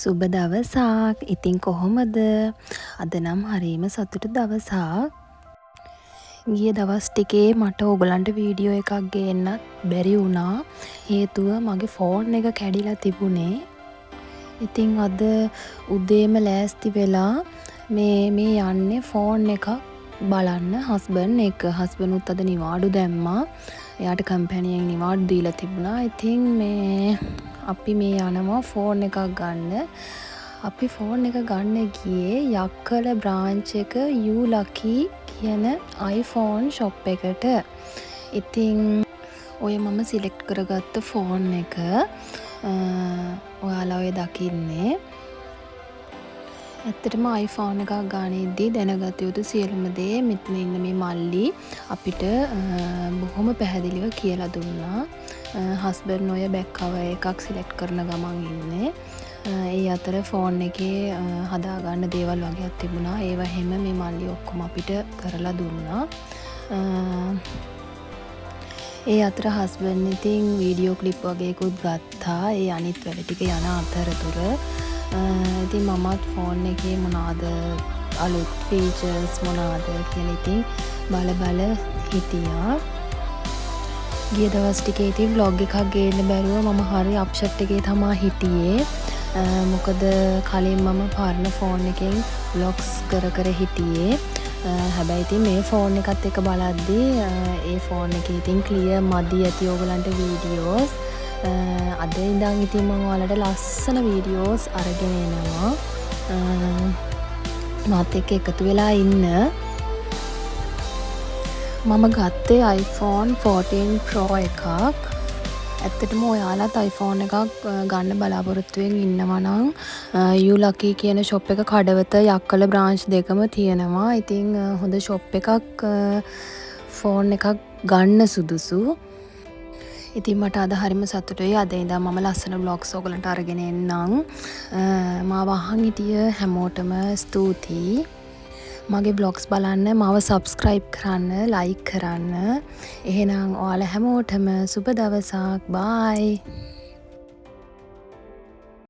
සුබ දවසක්. ඉතින් කොහොමද? අද නම් හරිම සතුටු දවසක්. ගිය දවස් ටිකේ මට ඔයගලන්ට වීඩියෝ එකක් ගේන්නත් බැරි වුණා. හේතුව මගේ ෆෝන් එක කැඩිලා තිබුණේ. ඉතින් අද උදේම ලෑස්ති වෙලා මේ යන්නේ ෆෝන් එකක් බලන්න හස්බන්ඩ් එක. හස්බන්ඩ් උත් අද නිවාඩු දැම්මා. එයාට කම්පැනියෙන් නිවාඩු දීලා තිබුණා. ඉතින් අපි මේ යනවා ෆෝන් එකක් ගන්න. අපි ෆෝන් එක ගන්න ගියේ යක්කල බ්‍රාන්ච් එක You Lucky කියන iPhone shop එකට. ඉතින් ඔය මම සිලෙක්ට් කරගත්ත ෆෝන් එක ඔයාලා ඔය දකින්නේ. ඇත්තටම iPhone එකක් ගානේදී දැනගත යුතු සියලුම දේ මෙතන ඉන්න මේ මල්ලි අපිට බොහොම පැහැදිලිව කියලා දුන්නා. හස්බන්ඩ් ඔය බෑක් කවර් එකක් සිලෙක්ට් කරන ගමන් ඉන්නේ. ඒ අතර ෆෝන් එකේ හදාගන්න දේවල් වගේක් තිබුණා. ඒවා හැම මේ මල්ලි ඔක්කොම අපිට කරලා දුන්නා. ඒ අතර හස්බන්ඩ් ඉතින් වීඩියෝ ක්ලිප් වගේකුත් ගත්තා. ඒ අනිත් වැඩ ටික යන අතරතුර ඉතින් මමත් ෆෝන් එකේ මොනවාද අලුත් ෆීචර්ස් මොනවාද කියලා ඉතින් බල හිටියා. ගිය දවස් ටිකේ ඉතින් vlog එකක් ගේන්න බැරුව මම හරි අප්සෙට් එකේ තමයි හිටියේ. මොකද කලින් මම පරණ ෆෝන් එකෙන් vlogs කර හිටියේ. හැබැයි ඉතින් මේ ෆෝන් එකත් එක්ක බලද්දී ඒ ෆෝන් එකේ ඉතින් ක්ලියර් මදි ඇති ඕගලන්ට වීඩියෝස්. අද ඉඳන් ඉතින් මම ඔයාලට ලස්සන වීඩියෝස් අරගෙන එනවා. මාත් එක්ක එකතු වෙලා ඉන්න. මම ගත්තේ iPhone 14 Pro එකක්. ඇත්තටම ඔයාලත් iPhone එකක් ගන්න බලාපොරොත්තුවෙන් ඉන්නවා නම් You Lucky කියන shop එක කඩවත යක්කල බ්‍රාන්ච් දෙකම තියෙනවා. ඉතින් හොඳ shop එකක් ෆෝන් එකක් ගන්න සුදුසු. ඉතින් මට අද හරිම සතුටුයි. අද ඉඳන් මම ලස්සන vlogs ඔයගලන්ට අරගෙන එන්නම්. මාව අහන් හිටිය හැමෝටම ස්තුතියි. මගේ vlogs බලන්න, මාව subscribe කරන්න, like කරන්න. එහෙනම් ඔයාලා හැමෝටම සුබ දවසක්. bye.